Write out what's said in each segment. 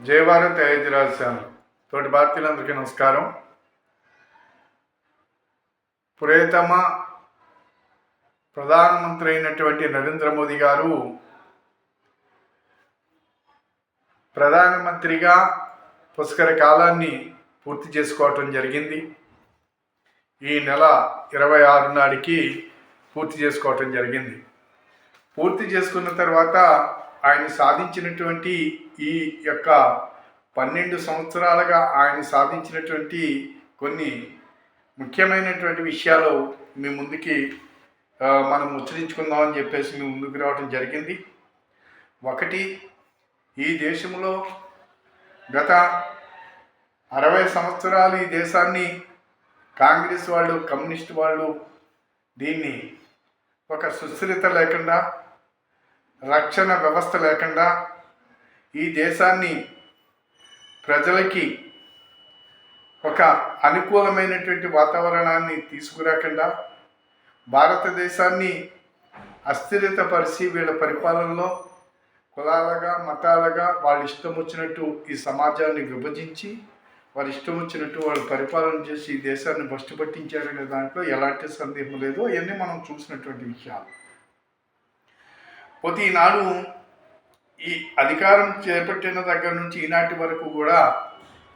జై భారత్ అయోధ్యరాజ్ ఛానల్ తోటి భారతీయులందరికీ నమస్కారం. ప్రియతమ ప్రధానమంత్రి అయినటువంటి నరేంద్ర మోదీ గారు ప్రధానమంత్రిగా పుష్కర కాలాన్ని పూర్తి చేసుకోవటం జరిగింది. ఈ నెల 26 నాటికి పూర్తి చేసుకోవటం జరిగింది. పూర్తి చేసుకున్న తర్వాత ఆయన సాధించినటువంటి ఈ యొక్క 12 సంవత్సరాలుగా ఆయన సాధించినటువంటి కొన్ని ముఖ్యమైనటువంటి విషయాలు మీ ముందుకి మనం ముచ్చరించుకుందామని చెప్పేసి మీ ముందుకు రావడం జరిగింది. ఒకటి, ఈ దేశంలో గత 60 సంవత్సరాలు ఈ దేశాన్ని కాంగ్రెస్ వాళ్ళు, కమ్యూనిస్ట్ వాళ్ళు దీన్ని ఒక సుస్థిరత లేకుండా, రక్షణ వ్యవస్థ లేకుండా, ఈ దేశాన్ని ప్రజలకి ఒక అనుకూలమైనటువంటి వాతావరణాన్ని తీసుకురాకుండా, భారతదేశాన్ని అస్థిరతపరిచి వీళ్ళ పరిపాలనలో కులాలుగా, మతాలుగా వాళ్ళ ఇష్టం వచ్చినట్టు ఈ సమాజాన్ని విభజించి వారి ఇష్టం వచ్చినట్టు వాళ్ళు పరిపాలన చేసి ఈ దేశాన్ని భ్రష్టు పట్టించారనే దాంట్లో ఎలాంటి సందేహం లేదు. అవన్నీ మనం చూసినటువంటి విషయాలు. పోతే ఈనాడు ఈ అధికారం చేపట్టిన దగ్గర నుంచి ఈనాటి వరకు కూడా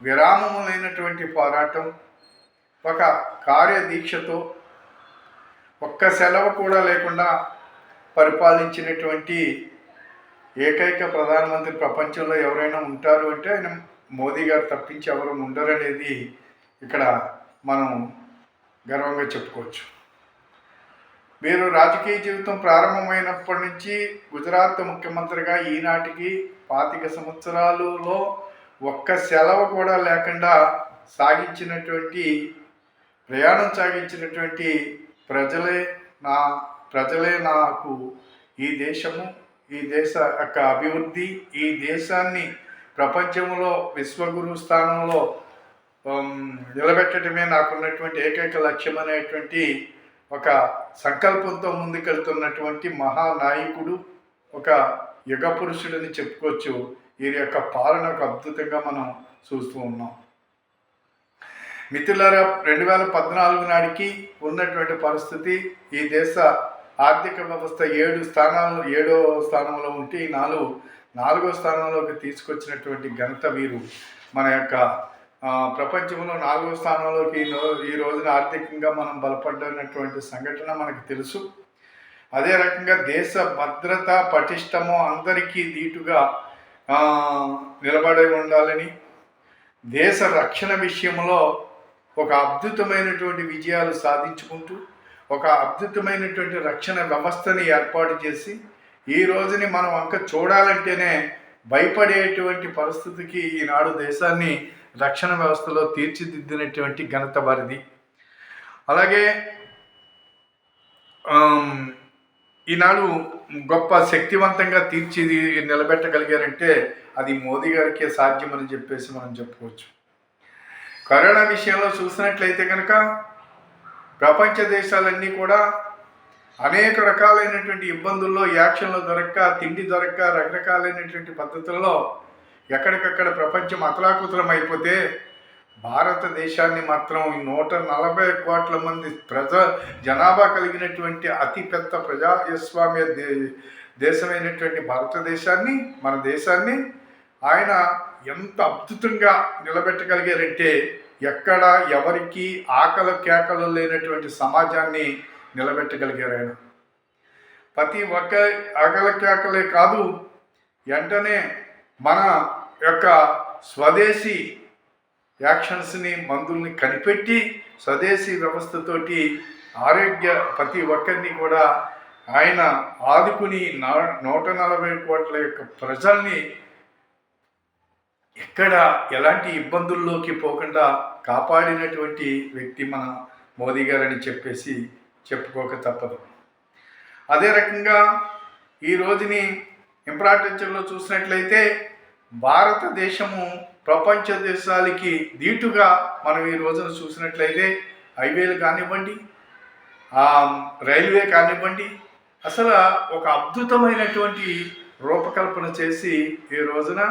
విరామము లేనటువంటి పోరాటం, ఒక కార్యదీక్షతో ఒక్క సెలవు కూడా లేకుండా పరిపాలించినటువంటి ఏకైక ప్రధానమంత్రి ప్రపంచంలో ఎవరైనా ఉంటారు అంటే ఆయన మోదీ గారు తప్పించి ఎవరు ఉండరనేది ఇక్కడ మనం గర్వంగా చెప్పుకోవచ్చు. వీరు రాజకీయ జీవితం ప్రారంభమైనప్పటి నుంచి గుజరాత్ ముఖ్యమంత్రిగా ఈనాటికి 25 సంవత్సరాలలో ఒక్క సెలవు కూడా లేకుండా ప్రయాణం సాగించినటువంటి ప్రజలే నాకు ఈ దేశము, ఈ దేశ యొక్క అభివృద్ధి, ఈ దేశాన్ని ప్రపంచంలో విశ్వగురు స్థానంలో నిలబెట్టడమే నాకున్నటువంటి ఏకైక లక్ష్యం అనేటువంటి ఒక సంకల్పంతో ముందుకెళ్తున్నటువంటి మహానాయకుడు, ఒక యుగ పురుషుడని చెప్పుకోవచ్చు. వీరి యొక్క పాలన ఒక అద్భుతంగా మనం చూస్తూ ఉన్నాం. మిత్రులారా, 2014 నాటికి ఉన్నటువంటి పరిస్థితి, ఈ దేశ ఆర్థిక వ్యవస్థ 7వ స్థానంలో ఉంటే ఈ 4వ స్థానంలోకి తీసుకొచ్చినటువంటి ఘనత వీరు. మన యొక్క ప్రపంచంలో 4వ స్థానంలోకి ఈ రోజున ఆర్థికంగా మనం బలపడ్డటువంటి సంఘటన మనకు తెలుసు. అదే రకంగా దేశ భద్రత పటిష్టము అందరికీ దీటుగా నిలబడి ఉండాలని, దేశ రక్షణ విషయంలో ఒక అద్భుతమైనటువంటి విజయాలు సాధించుకుంటూ ఒక అద్భుతమైనటువంటి రక్షణ వ్యవస్థని ఏర్పాటు చేసి ఈ రోజుని మనం చూడాలంటేనే భయపడేటువంటి పరిస్థితికి ఈనాడు దేశాన్ని రక్షణ వ్యవస్థలో తీర్చిదిద్దినటువంటి ఘనత వారిది. అలాగే ఈనాడు గొప్ప శక్తివంతంగా నిలబెట్టగలిగారంటే అది మోదీ గారికే సాధ్యమని చెప్పేసి మనం చెప్పుకోవచ్చు. కరోనా విషయంలో చూసినట్లయితే కనుక ప్రపంచ దేశాలన్నీ కూడా అనేక రకాలైనటువంటి ఇబ్బందుల్లో, యాక్షన్లు దొరక్క, తిండి దొరక్క, రకరకాలైనటువంటి పద్ధతుల్లో ఎక్కడికక్కడ ప్రపంచం అతలాకుతలం అయిపోతే భారతదేశాన్ని మాత్రం 140 కోట్ల మంది జనాభా కలిగినటువంటి అతిపెద్ద ప్రజాస్వామ్య దేశమైనటువంటి భారతదేశాన్ని, మన దేశాన్ని ఆయన ఎంత అద్భుతంగా నిలబెట్టగలిగారంటే ఎక్కడ ఎవరికి కేకలు లేనటువంటి సమాజాన్ని నిలబెట్టగలిగారు. ఆయన ప్రతి ఒక్క కేకలే కాదు, వెంటనే మన యొక్క స్వదేశీ యాక్షన్స్ని, మందుల్ని కనిపెట్టి స్వదేశీ వ్యవస్థతోటి ప్రతి ఒక్కరిని కూడా ఆయన ఆదుకుని 140 కోట్ల యొక్క ప్రజల్ని ఎక్కడ ఎలాంటి ఇబ్బందుల్లోకి పోకుండా కాపాడినటువంటి వ్యక్తి మన మోదీ గారని చెప్పేసి చెప్పుకోక తప్పదు. అదే రకంగా ఈ రోజుని ఇన్ఫ్రాస్ట్రక్చర్లో చూసినట్లయితే భారతదేశము ప్రపంచ దేశాలకి దీటుగా మనం ఈ రోజున చూసినట్లయితే హైవేలు కానివ్వండి, రైల్వే కానివ్వండి, అసలు ఒక అద్భుతమైనటువంటి రూపకల్పన చేసి ఈ రోజున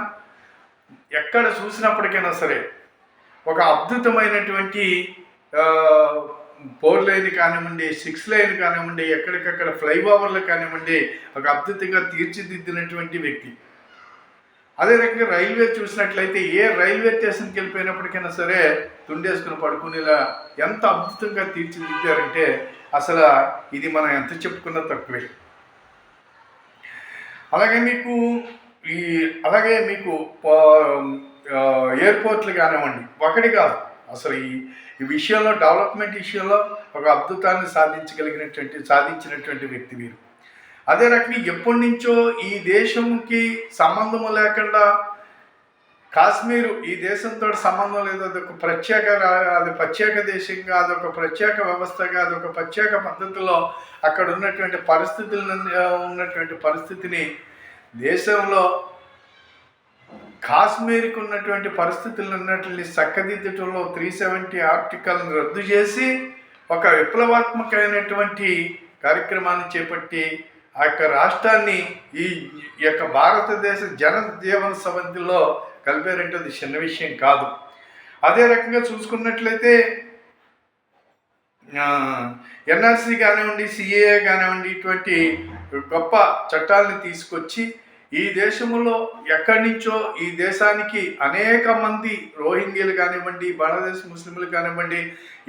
ఎక్కడ చూసినప్పటికైనా సరే ఒక అద్భుతమైనటువంటి 4 లైన్ కానివ్వండి, 6 లైన్ కానివ్వండి, ఎక్కడికక్కడ ఫ్లైఓవర్లు కానివ్వండి, ఒక అద్భుతంగా తీర్చిదిద్దినటువంటి వ్యక్తి. అదే రకంగా రైల్వే చూసినట్లయితే ఏ రైల్వే స్టేషన్కి వెళ్ళిపోయినప్పటికైనా సరే తుండేసుకుని పడుకునేలా ఎంత అద్భుతంగా తీర్చిదిద్దారంటే అసలు ఇది మనం ఎంత చెప్పుకున్నా తక్కువే. అలాగే మీకు ఎయిర్పోర్ట్లు కానివ్వండి, ఒకటి కాదు అసలు ఈ విషయంలో డెవలప్మెంట్ విషయంలో ఒక అద్భుతాన్ని సాధించినటువంటి వ్యక్తి వీరు. అదే రకంగా ఎప్పటి నుంచో ఈ దేశంకి సంబంధము లేకుండా కాశ్మీరు ఈ దేశంతో సంబంధం లేదు, అదొక ప్రత్యేక దేశంగా, అదొక ప్రత్యేక వ్యవస్థగా, అదొక ప్రత్యేక పద్ధతిలో అక్కడ ఉన్నటువంటి పరిస్థితిని దేశంలో కాశ్మీర్కి ఉన్నటువంటి పరిస్థితులన్నింటినీ చక్కదిద్దటంలో 370 ఆర్టికల్ని రద్దు చేసి ఒక విప్లవాత్మకమైనటువంటి కార్యక్రమాన్ని చేపట్టి ఆ యొక్క రాష్ట్రాన్ని ఈ యొక్క భారతదేశ జనజీవన సమితిలో కలిపారంటే అది చిన్న విషయం కాదు. అదే రకంగా చూసుకున్నట్లయితే ఎన్ఆర్సీ కానివ్వండి, సిఏఏ కానివ్వండి, ఇటువంటి గొప్ప చట్టాలను తీసుకొచ్చి ఈ దేశంలో ఎక్కడి నుంచో ఈ దేశానికి అనేక మంది రోహింగ్యలు కానివ్వండి, బంగ్లాదేశ్ ముస్లింలు కానివ్వండి,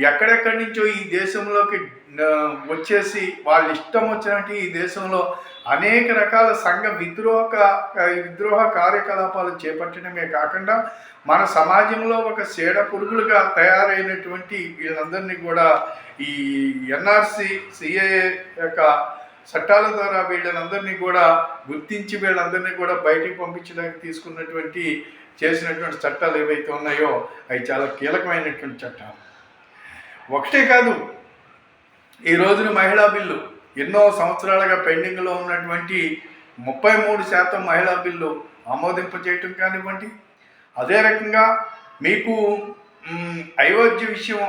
ఎక్కడెక్కడి నుంచో ఈ దేశంలోకి వచ్చేసి వాళ్ళ ఇష్టం వచ్చినట్టు ఈ దేశంలో అనేక రకాల సంఘ విద్రోహ కార్యకలాపాలు చేపట్టడమే కాకుండా మన సమాజంలో ఒక సేడ పురుగులుగా తయారైనటువంటి వీళ్ళందరినీ కూడా ఈ ఎన్ఆర్సీ సిఏఏ యొక్క చట్టాల ద్వారా వీళ్ళందరినీ కూడా గుర్తించి వీళ్ళందరినీ కూడా బయటికి పంపించడానికి చేసినటువంటి చట్టాలు ఏవైతే ఉన్నాయో అవి చాలా కీలకమైనటువంటి చట్టాలు. ఒకటే కాదు, ఈ రోజున మహిళా బిల్లు ఎన్నో సంవత్సరాలుగా పెండింగ్లో ఉన్నటువంటి 33% మహిళా బిల్లు ఆమోదింపజేయటం కానివ్వండి. అదే రకంగా మీకు అయోధ్య విషయం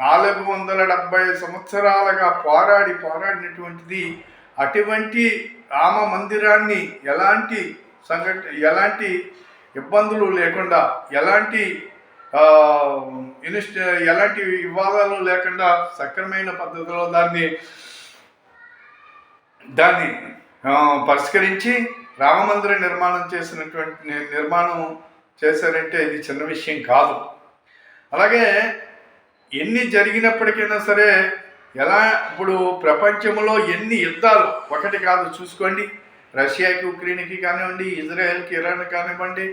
470 సంవత్సరాలుగా పోరాడినటువంటిది, అటువంటి రామ మందిరాన్ని ఎలాంటి ఇబ్బందులు లేకుండా, ఎలాంటి వివాదాలు లేకుండా సక్రమైన పద్ధతిలో దాన్ని పరిష్కరించి రామమందిర నిర్మాణం చేశారంటే ఇది చిన్న విషయం కాదు. అలాగే ఎన్ని జరిగినప్పటికైనా సరే ఇప్పుడు ప్రపంచంలో ఎన్ని యుద్ధాలు ఒకటి కాదు చూసుకోండి, రష్యాకి ఉక్రెయిన్కి కానివ్వండి, ఇజ్రాయెల్కి ఇరాన్ కానివ్వండి,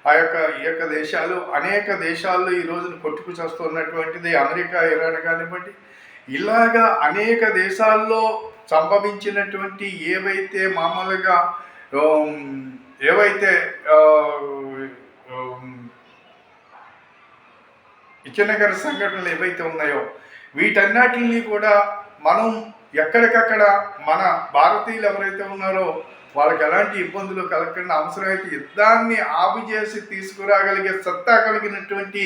ఈ యొక్క దేశాలు అనేక దేశాల్లో ఈ రోజున కొట్టుకు చేస్తున్నటువంటిది అమెరికా, ఇరాన్ కానివ్వండి, ఇలాగా అనేక దేశాల్లో సంభవించినటువంటి ఏవైతే మామూలుగా విచ్ఛిన్నకర సంఘటనలు ఏవైతే ఉన్నాయో వీటన్నిటిని కూడా మనం ఎక్కడికక్కడ మన భారతీయులు ఎవరైతే ఉన్నారో వాళ్ళకి ఎలాంటి ఇబ్బందులు కలగకుండా అవసరమైతే యుద్ధాన్ని ఆపు చేసి తీసుకురాగలిగే సత్తా కలిగినటువంటి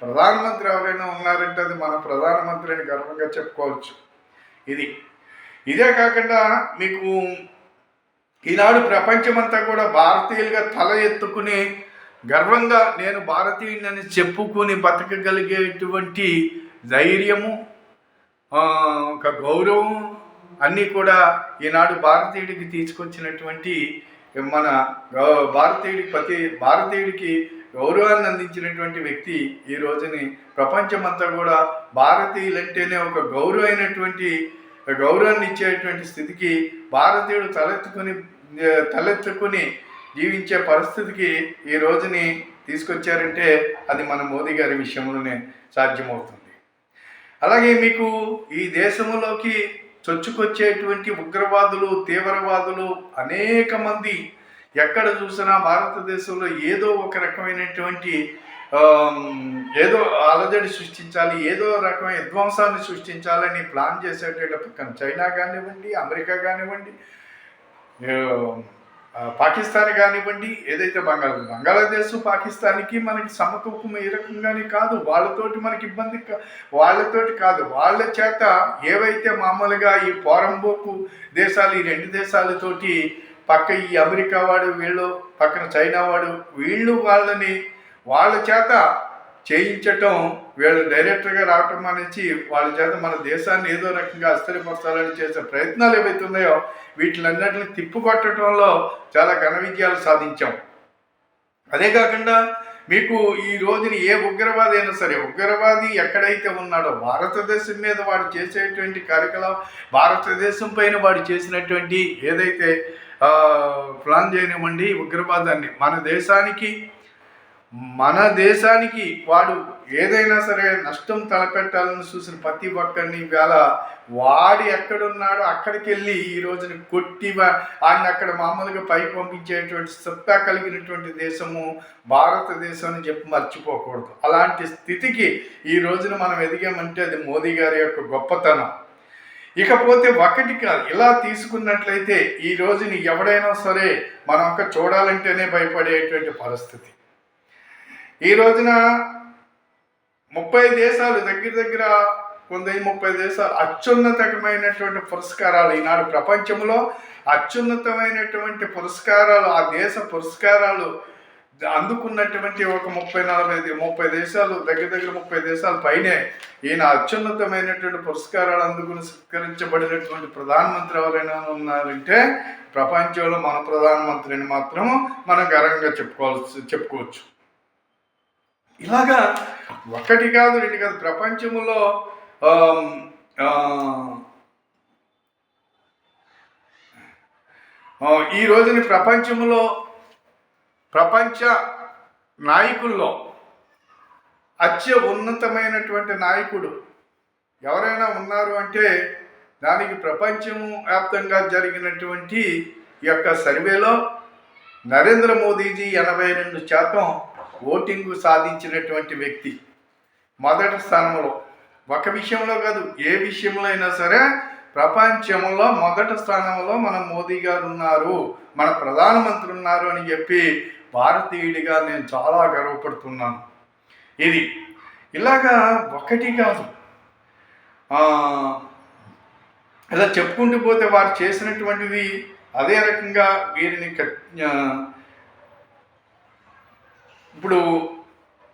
ప్రధానమంత్రి ఎవరైనా ఉన్నారంటే అది మన ప్రధానమంత్రి అని గర్వంగా చెప్పుకోవచ్చు. ఇదే కాకుండా మీకు ఈనాడు ప్రపంచమంతా కూడా భారతీయులుగా తల ఎత్తుకుని గర్వంగా నేను భారతీయుడిని చెప్పుకుని బతకగలిగేటువంటి ధైర్యము, ఒక గౌరవం అన్నీ కూడా ఈనాడు భారతీయుడికి తీసుకొచ్చినటువంటి మన భారతీయుడికి గౌరవాన్ని అందించినటువంటి వ్యక్తి ఈ రోజుని ప్రపంచమంతా కూడా భారతీయులంటేనే ఒక గౌరవాన్ని ఇచ్చేటువంటి స్థితికి భారతీయుడు తలెత్తుకుని జీవించే పరిస్థితికి ఈ రోజుని తీసుకొచ్చారంటే అది మన మోదీ గారి విషయంలోనే సాధ్యమవుతుంది. అలాగే మీకు ఈ దేశంలోకి చొచ్చుకొచ్చేటువంటి ఉగ్రవాదులు, తీవ్రవాదులు అనేక మంది ఎక్కడ చూసినా భారతదేశంలో ఏదో ఒక రకమైనటువంటి ఏదో అలజడి సృష్టించాలి, ఏదో రకమైన విధ్వంసాన్ని సృష్టించాలని ప్లాన్ చేసేటప్పుడు పక్కన చైనా కానివ్వండి, అమెరికా కానివ్వండి, పాకిస్తాన్ కానివ్వండి, ఏదైతే బంగ్లాదేశ్ పాకిస్తాన్కి మనకి సమతూకం ఏ రకంగానే కాదు, వాళ్ళతోటి మనకి ఇబ్బంది వాళ్ళతోటి కాదు, వాళ్ళ చేత ఏవైతే మామూలుగా ఈ పోరంబోకు దేశాలు, ఈ 2 దేశాలతోటి పక్క ఈ అమెరికా వాడు వీళ్ళు పక్కన చైనా వాడు, వీళ్ళు వాళ్ళని వాళ్ళ చేత చేయించటం, వీళ్ళు డైరెక్టర్గా రావటం అనేసి వాళ్ళ చేత మన దేశాన్ని ఏదో రకంగా అస్థిరపరచాలని చేసే ప్రయత్నాలు ఏవైతే ఉన్నాయో వీటిలన్నిటిని తిప్పుకొట్టడంలో చాలా ఘన విజయాలు సాధించాం. అదే కాకుండా మీకు ఈ రోజున ఏ ఉగ్రవాది అయినా సరే, ఉగ్రవాది ఎక్కడైతే ఉన్నాడో భారతదేశం మీద వాడు చేసేటువంటి కార్యకలాపం, భారతదేశం పైన వాడు చేసినటువంటి ఏదైతే ప్లాన్ చేయనివ్వండి ఉగ్రవాదాన్ని, మన దేశానికి వాడు ఏదైనా సరే నష్టం తలపెట్టాలని చూసిన ప్రతి ఒక్కరిని వేళ వాడు ఎక్కడున్నాడో అక్కడికి వెళ్ళి ఈ రోజున కొట్టి ఆయన అక్కడ మామూలుగా పైకి పంపించేటువంటి సత్తా కలిగినటువంటి దేశము భారతదేశం అని చెప్పి మర్చిపోకూడదు. అలాంటి స్థితికి ఈ రోజున మనం ఎదిగామంటే అది మోదీ గారి యొక్క గొప్పతనం. ఇకపోతే ఒకటి కాదు, ఇలా తీసుకున్నట్లయితే ఈ రోజుని ఎవడైనా సరే మనం ఒక చూడాలంటేనే భయపడేటువంటి పరిస్థితి. ఈ రోజున 30 దేశాలు దగ్గర 30 దేశాలు అత్యున్నతమైనటువంటి పురస్కారాలు, ఈనాడు ప్రపంచంలో అత్యున్నతమైనటువంటి పురస్కారాలు, ఆ దేశ పురస్కారాలు అందుకున్నటువంటి ఒక 30 దేశాలు, దగ్గర 30 దేశాల పైనే ఈయన అత్యున్నతమైనటువంటి పురస్కారాలు అందుకుని స్వీకరించబడినటువంటి ప్రధానమంత్రి ఎవరైనా ఉన్నారంటే ప్రపంచంలో మన ప్రధానమంత్రిని మాత్రం మనం గర్వంగా చెప్పుకోవచ్చు. ఇలాగా ఒకటి కాదు రెండు కాదు, ప్రపంచంలో ఈ రోజున ప్రపంచ నాయకుల్లో ఉన్నతమైనటువంటి నాయకుడు ఎవరైనా ఉన్నారు అంటే దానికి ప్రపంచం వ్యాప్తంగా జరిగినటువంటి ఈ యొక్క సర్వేలో నరేంద్ర మోదీజీ 82% ఓటింగు సాధించినటువంటి వ్యక్తి మొదటి స్థానంలో. ఒక విషయంలో కాదు, ఏ విషయంలో అయినా సరే ప్రపంచంలో మొదటి స్థానంలో మన మోదీ గారు ఉన్నారు, మన ప్రధానమంత్రి ఉన్నారు అని చెప్పి భారతీయుడిగా నేను చాలా గర్వపడుతున్నాను. ఇది ఇలాగా ఒకటి కాదు, ఇలా చెప్పుకుంటూ పోతే వారు చేసినటువంటిది అదే రకంగా వీరిని ఇప్పుడు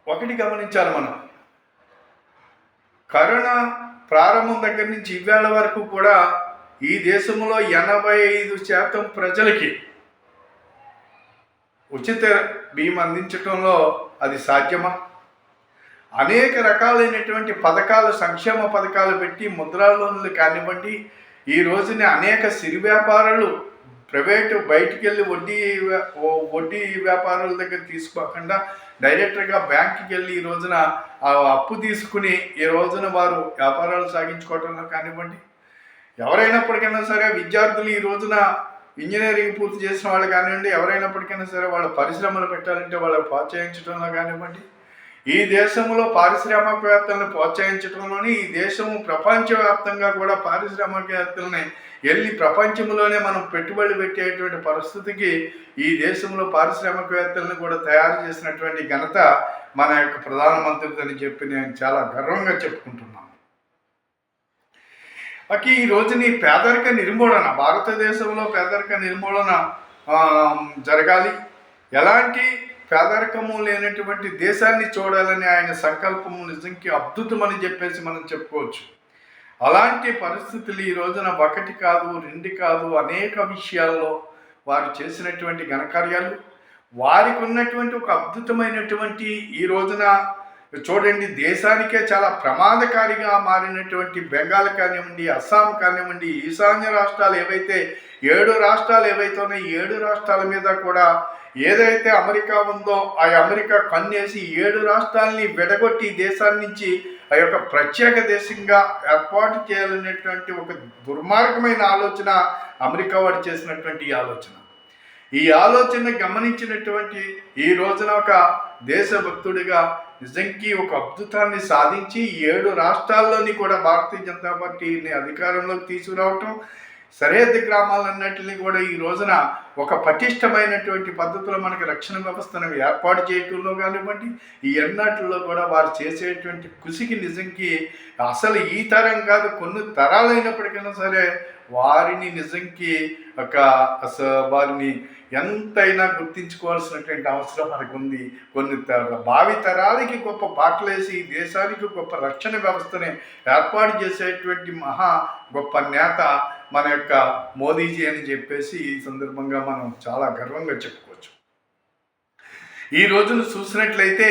ఒకటి గమనించాలి మనం, కరోనా ప్రారంభం దగ్గర నుంచి ఇవాళ వరకు కూడా ఈ దేశంలో 85% ప్రజలకి ఉచిత బియ్యం అందించడంలో అది సాధ్యమా? అనేక రకాలైనటువంటి పథకాలు, సంక్షేమ పథకాలు పెట్టి ముద్రా లోన్లు కానివ్వండి, ఈ రోజున అనేక సిరి వ్యాపారాలు ప్రైవేటు బయటికి వెళ్ళి వడ్డీ వ్యాపారుల దగ్గర తీసుకోకుండా డైరెక్ట్గా బ్యాంకుకి వెళ్ళి ఈ రోజున అప్పు తీసుకుని ఈ రోజున వారు వ్యాపారాలు సాగించుకోవటంలో కానివ్వండి, ఎవరైనప్పటికైనా సరే విద్యార్థులు ఈ రోజున ఇంజనీరింగ్ పూర్తి చేసిన వాళ్ళు కానివ్వండి, ఎవరైనప్పటికైనా సరే వాళ్ళ పరిశ్రమలు పెట్టాలంటే వాళ్ళకి ప్రోత్సహించడంలో కానివ్వండి, ఈ దేశంలో పారిశ్రామికవేత్తలను ప్రోత్సహించడంలోని ఈ దేశము ప్రపంచవ్యాప్తంగా కూడా పారిశ్రామికవేత్తలని వెళ్ళి ప్రపంచంలోనే మనం పెట్టుబడులు పెట్టేటువంటి పరిస్థితికి ఈ దేశంలో పారిశ్రామికవేత్తలను కూడా తయారు చేసినటువంటి ఘనత మన యొక్క ప్రధానమంత్రి అని చెప్పి నేను చాలా గర్వంగా చెప్పుకుంటున్నాను. ఈ రోజుని పేదరిక నిర్మూలన, భారతదేశంలో పేదరిక నిర్మూలన జరగాలి, ఎలాంటి పేదరికము లేనటువంటి దేశాన్ని చూడాలని ఆయన సంకల్పము నిజంగా అద్భుతమని చెప్పేసి మనం చెప్పుకోవచ్చు. అలాంటి పరిస్థితులు ఈ రోజున ఒకటి కాదు రెండు కాదు అనేక విషయాల్లో వారు చేసినటువంటి ఘనకార్యాలు, వారికి ఉన్నటువంటి ఒక అద్భుతమైనటువంటి ఈ రోజున చూడండి దేశానికే చాలా ప్రమాదకారిగా మారినటువంటి బెంగాల్ కానివ్వండి, అస్సాం కానివ్వండి, ఈశాన్య రాష్ట్రాలు ఏవైతే 7 రాష్ట్రాలు ఏవైతే ఉన్నాయో 7 రాష్ట్రాల మీద కూడా ఏదైతే అమెరికా ఉందో ఆ అమెరికా కన్నేసి 7 రాష్ట్రాలని విడగొట్టి దేశాన్ని నుంచి ఆ యొక్క ప్రత్యేక దేశంగా ఏర్పాటు చేయాలనేటువంటి ఒక దుర్మార్గమైన ఆలోచన అమెరికా వాడు చేసినటువంటి ఈ ఆలోచన గమనించినటువంటి ఈ రోజున ఒక దేశభక్తుడిగా నిజంకి ఒక అద్భుతాన్ని సాధించి 7 రాష్ట్రాల్లోని కూడా భారతీయ జనతా పార్టీని అధికారంలోకి తీసుకురావటం, సరిహద్దు గ్రామాలన్నింటినీ కూడా ఈ రోజున ఒక పటిష్టమైనటువంటి పద్ధతిలో మనకి రక్షణ వ్యవస్థను ఏర్పాటు చేయటంలో కానివ్వండి, ఈ ఎన్నటిలో కూడా వారు చేసేటువంటి కృషికి నిజంకి అసలు ఈ తరం కాదు కొన్ని తరాలైనప్పటికైనా సరే వారిని నిజంకి వారిని ఎంతైనా గుర్తించుకోవాల్సినటువంటి అవసరం మనకు ఉంది. కొన్ని భావి తరాలకి గొప్ప బాటలేసి దేశానికి గొప్ప రక్షణ వ్యవస్థని ఏర్పాటు చేసేటువంటి మహా గొప్ప నేత మన యొక్క మోదీజీ అని చెప్పేసి ఈ సందర్భంగా మనం చాలా గర్వంగా చెప్పుకోవచ్చు. ఈ రోజును చూసినట్లయితే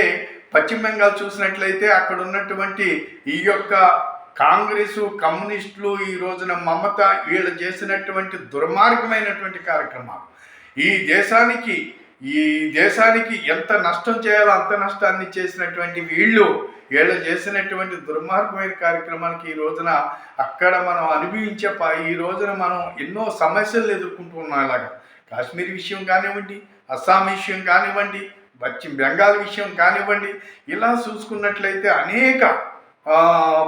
పశ్చిమ బెంగాల్ చూసినట్లయితే అక్కడ ఉన్నటువంటి ఈ యొక్క కాంగ్రెసు కమ్యూనిస్టులు ఈ రోజున మమత వీళ్ళు చేసినటువంటి దుర్మార్గమైనటువంటి కార్యక్రమాలు ఈ దేశానికి ఎంత నష్టం చేయాలో అంత నష్టాన్ని చేసినటువంటి వీళ్ళు చేసినటువంటి దుర్మార్గమైన కార్యక్రమానికి ఈ రోజున అక్కడ మనం అనుభవించే ఈ రోజున మనం ఎన్నో సమస్యలు ఎదుర్కొంటున్నాం. ఇలాగా కాశ్మీర్ విషయం కానివ్వండి, అస్సాం విషయం కానివ్వండి, పశ్చిమ బెంగాల్ విషయం కానివ్వండి, ఇలా చూసుకున్నట్లయితే అనేక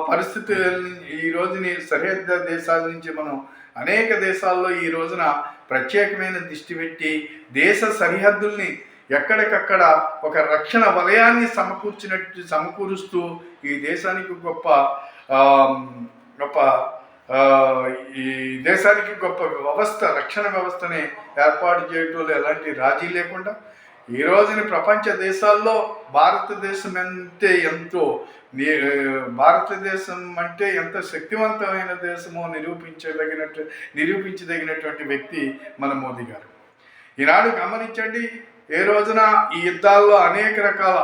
పరిస్థితులు ఈ రోజుని సరిహద్దు దేశాల నుంచి మనం అనేక దేశాల్లో ఈ రోజున ప్రత్యేకమైన దృష్టి పెట్టి దేశ సరిహద్దుల్ని ఎక్కడికక్కడ ఒక రక్షణ వలయాన్ని సమకూరుస్తూ ఈ దేశానికి గొప్ప ఈ దేశానికి గొప్ప వ్యవస్థ రక్షణ వ్యవస్థని ఏర్పాటు చేయటంలో ఎలాంటి రాజీ లేకుండా ఈ రోజున ప్రపంచ దేశాల్లో భారతదేశం అంటే ఎంత శక్తివంతమైన దేశమో నిరూపించదగినటువంటి వ్యక్తి మన మోదీ గారు. ఈనాడు గమనించండి, ఏ రోజున ఈ యుద్ధాల్లో అనేక రకాల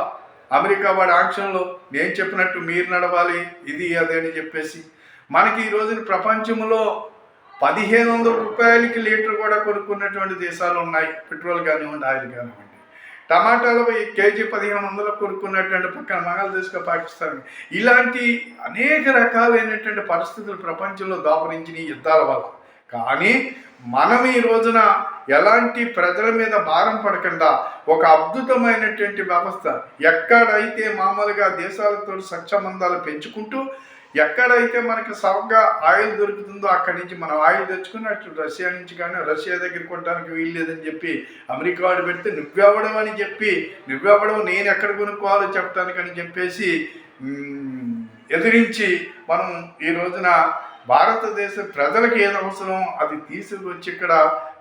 అమెరికా వాడి ఆంక్షలు నేను చెప్పినట్టు మీరు నడవాలి ఇది అదే అని చెప్పేసి మనకి ఈ రోజున ప్రపంచంలో 1500 రూపాయలకి లీటర్ కూడా కొనుక్కున్నటువంటి దేశాలు ఉన్నాయి. పెట్రోల్ కానివ్వండి, ఆయిల్ కానివ్వండి. టమాటాలు కేజీ 1500 కొనుక్కున్నటువంటి పక్కన బంగ్లాదేశ్గా పాకిస్తాన్ ఇలాంటి అనేక రకాలైనటువంటి పరిస్థితులు ప్రపంచంలో దాపరించిన ఈ యుద్ధాల వల్ల. కానీ మనం ఈ రోజున ఎలాంటి ప్రజల మీద భారం పడకుండా ఒక అద్భుతమైనటువంటి వ్యవస్థ ఎక్కడైతే మామూలుగా దేశాలతో సత్సంబంధాలు పెంచుకుంటూ ఎక్కడైతే మనకి సవగా ఆయిల్ దొరుకుతుందో అక్కడి నుంచి మనం ఆయిల్ తెచ్చుకుని అటు రష్యా నుంచి కానీ రష్యా దగ్గర కొనడానికి వీలు లేదని చెప్పి అమెరికా వాడు పెడితే నువ్వెవ్వడం నేను ఎక్కడ కొనుక్కోవాలో చెప్పడానికి అని చెప్పేసి ఎదిరించి మనం ఈ రోజున భారతదేశ ప్రజలకు ఏది అవసరం అది తీసుకొచ్చి ఇక్కడ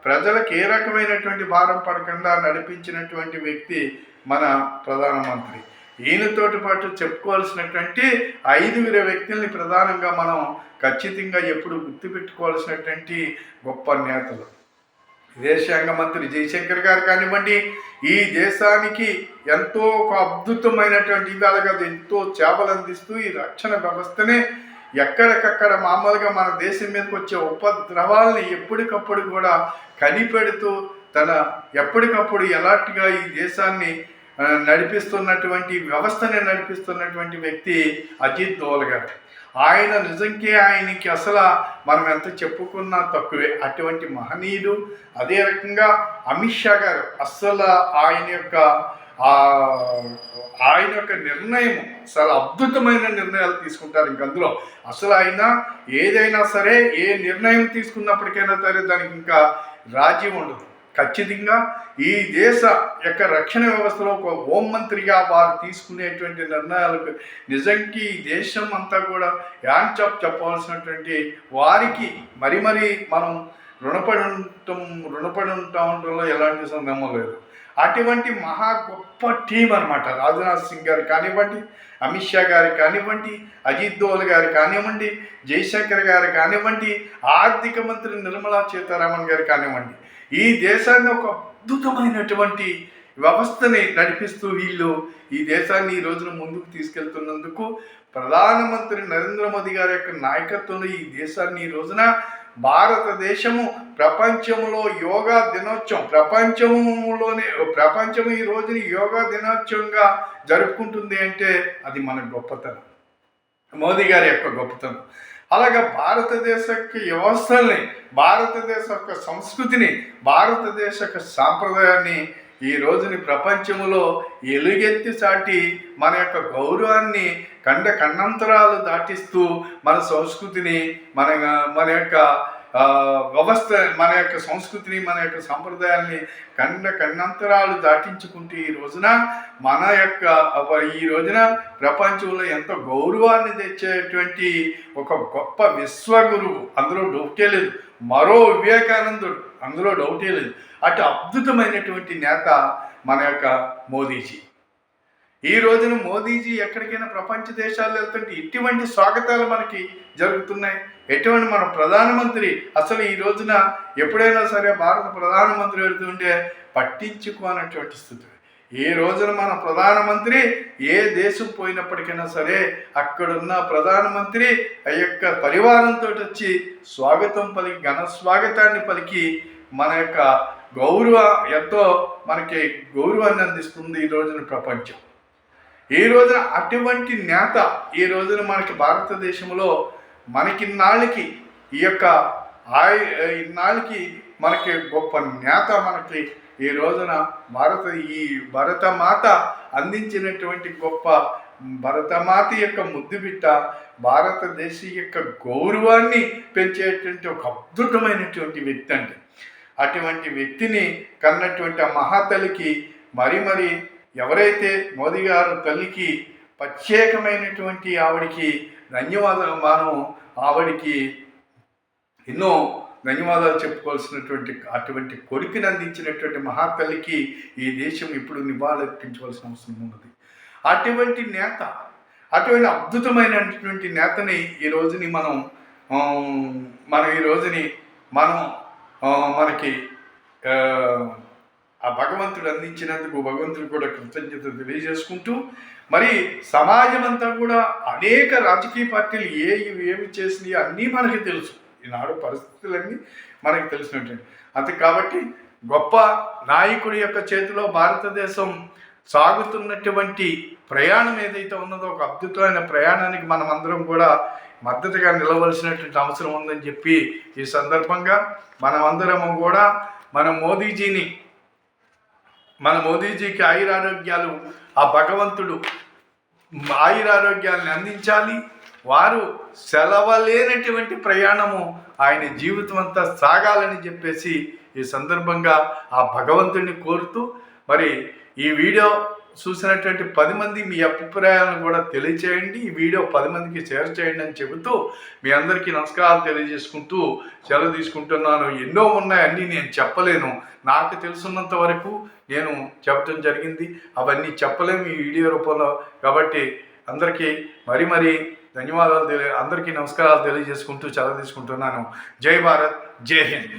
ప్రజలకు ఏ రకమైనటువంటి భారం పడకుండా నడిపించినటువంటి వ్యక్తి మన ప్రధానమంత్రి. ఈయనతోటి పాటు చెప్పుకోవాల్సినటువంటి 5 వ్యక్తుల్ని ప్రధానంగా మనం ఖచ్చితంగా ఎప్పుడు గుర్తుపెట్టుకోవాల్సినటువంటి గొప్ప నేతలు. విదేశాంగ మంత్రి జయశంకర్ గారు కానివ్వండి, ఈ దేశానికి ఎంతో ఒక అద్భుతమైనటువంటి ఇవాళగా ఎంతో సేవలు అందిస్తూ ఈ రక్షణ వ్యవస్థనే ఎక్కడికక్కడ మామూలుగా మన దేశం మీదకి వచ్చే ఉపద్రవాల్ని ఎప్పటికప్పుడు కూడా కనిపెడుతూ ఎప్పటికప్పుడు ఎలాంటిగా ఈ దేశాన్ని వ్యవస్థని నడిపిస్తున్నటువంటి వ్యక్తి అజిత్ దోవల్ గారు. ఆయన ఆయనకి అసలు మనం ఎంత చెప్పుకున్నా తక్కువే. అటువంటి మహనీయుడు. అదే రకంగా అమిత్ షా గారు అసలు ఆయన యొక్క నిర్ణయం చాలా అద్భుతమైన నిర్ణయాలు తీసుకుంటారు. అందులో అసలు ఆయన ఏదైనా సరే ఏ నిర్ణయం తీసుకున్నప్పటికైనా సరే దానికి ఇంకా రాజీ ఉండదు. ఖచ్చితంగా ఈ దేశ యొక్క రక్షణ వ్యవస్థలో ఒక హోంమంత్రిగా వారు తీసుకునేటువంటి నిర్ణయాలకు నిజంకి ఈ దేశం అంతా కూడా హ్యాండ్స్ ఆఫ్ చెప్పవలసినటువంటి వారికి మరీ మనం రుణపడి ఉంటాంలో ఎలాంటి సందేహం లేదు. అటువంటి మహా గొప్ప టీం అనమాట. రాజ్నాథ్ సింగ్ గారు కానివ్వండి, అమిత్ షా గారు కానివ్వండి, అజిత్ దోవల్ గారు కానివ్వండి, జయశంకర్ గారు కానివ్వండి, ఆర్థిక మంత్రి నిర్మలా సీతారామన్ గారు కానివ్వండి, ఈ దేశాన్ని ఒక అద్భుతమైనటువంటి వ్యవస్థని నడిపిస్తూ వీళ్ళు ఈ దేశాన్ని ఈ రోజున ముందుకు తీసుకెళ్తున్నందుకు ప్రధానమంత్రి నరేంద్ర మోదీ గారి యొక్క నాయకత్వంలో ఈ దేశాన్ని ఈ రోజున భారతదేశము ప్రపంచంలో యోగా దినోత్సవం ప్రపంచం ఈ రోజుని యోగా దినోత్సవంగా జరుపుకుంటుంది అంటే అది మన గొప్పతనం, మోదీ గారి యొక్క గొప్పతనం. అలాగే భారతదేశ వ్యవస్థల్ని, భారతదేశ యొక్క సంస్కృతిని, భారతదేశ యొక్క సాంప్రదాయాన్ని ఈ రోజుని ప్రపంచంలో ఎలుగెత్తి చాటి మన యొక్క గౌరవాన్ని కన్నంతరాలు దాటిస్తూ మన సంస్కృతిని మన యొక్క వ్యవస్థ మన యొక్క సంస్కృతిని మన యొక్క సంప్రదాయాల్ని కన్నంతరాలు దాటించుకుంటూ ఈ రోజున ప్రపంచంలో ఎంతో గౌరవాన్ని తెచ్చేటువంటి ఒక గొప్ప విశ్వగురువు, అందులో డొక్కేలేదు, మరో వివేకానందుడు అందులో డౌటే లేదు. అటు అద్భుతమైనటువంటి నేత మన యొక్క మోదీజీ. ఈ రోజున మోదీజీ ఎక్కడికైనా ప్రపంచ దేశాల్లో వెళ్తుంటే ఇటువంటి స్వాగతాలు మనకి జరుగుతున్నాయి. ఎటువంటి మన ప్రధానమంత్రి అసలు ఈ రోజున ఎప్పుడైనా సరే భారత ప్రధానమంత్రి వెళ్తుంటే పట్టించుకోనటువంటి స్థితి. ఈ రోజున మన ప్రధానమంత్రి ఏ దేశం పోయినప్పటికైనా సరే అక్కడున్న ప్రధానమంత్రి ఆ యొక్క పరివారంతో వచ్చి స్వాగతం పలికి ఘన స్వాగతాన్ని పలికి మన యొక్క ఎంతో మనకి గౌరవాన్ని అందిస్తుంది ఈ రోజున ప్రపంచం. ఈ రోజున అటువంటి నేత ఈ రోజున మనకి భారతదేశంలో మనకిన్నాళ్ళకి ఈ యొక్క ఇన్నాళ్ళకి మనకి గొప్ప నేత మనకి ఈ రోజున ఈ భరతమాత అందించినటువంటి గొప్ప భరతమాత యొక్క ముద్దుబిట్ట భారతదేశ యొక్క గౌరవాన్ని పెంచేటువంటి ఒక అద్భుతమైనటువంటి వ్యక్తి అండి. అటువంటి వ్యక్తిని కన్నటువంటి ఆ మహాతల్లికి మరి ఎవరైతే మోదీ గారు తల్లికి ప్రత్యేకమైనటువంటి ఆవిడికి ధన్యవాదాలు, మనం ఆవిడికి ఎన్నో ధన్యవాదాలు చెప్పుకోవాల్సినటువంటి అటువంటి కొడుకుని అందించినటువంటి మహాతల్లికి ఈ దేశం ఇప్పుడు నివాళులర్పించవలసిన అవసరం ఉన్నది. అటువంటి నేత, అటువంటి అద్భుతమైనటువంటి నేతని ఈ రోజుని మనం మనకి ఆ భగవంతుడు అందించినందుకు భగవంతుడు కూడా కృతజ్ఞత తెలియజేసుకుంటూ, మరి సమాజం అంతా కూడా అనేక రాజకీయ పార్టీలు ఏమి చేసినాయి అన్నీ మనకి తెలుసు. ఈనాడు పరిస్థితులన్నీ మనకి తెలిసినట్టు. అంతే కాబట్టి గొప్ప నాయకుడి యొక్క చేతిలో భారతదేశం సాగుతున్నటువంటి ప్రయాణం ఏదైతే ఉన్నదో ఒక అద్భుతమైన ప్రయాణానికి మనం అందరం కూడా మద్దతుగా నిలవలసినటువంటి అవసరం ఉందని చెప్పి ఈ సందర్భంగా మనమందరము కూడా మన మోదీజీకి ఆయురారోగ్యాలు, ఆ భగవంతుడు ఆయురారోగ్యాలను అందించాలి. వారు సెలవలేనటువంటి ప్రయాణము ఆయన జీవితం అంతా సాగాలని చెప్పేసి ఈ సందర్భంగా ఆ భగవంతుడిని కోరుతూ, మరి ఈ వీడియో చూసినటువంటి 10 మంది మీ అభిప్రాయాలను కూడా తెలియచేయండి. ఈ వీడియో 10 మందికి షేర్ చేయండి అని చెబుతూ మీ అందరికీ నమస్కారాలు తెలియజేసుకుంటూ సెలవు తీసుకుంటున్నాను. ఎన్నో ఉన్నాయి, అన్నీ నేను చెప్పలేను. నాకు తెలుసున్నంత వరకు నేను చెప్పడం జరిగింది. అవన్నీ చెప్పలేము ఈ వీడియో రూపంలో. కాబట్టి అందరికీ మరి ధన్యవాదాలు అందరికీ నమస్కారాలు తెలియజేసుకుంటూ సెలవు తీసుకుంటున్నాను. జై భారత్, జై హింద్.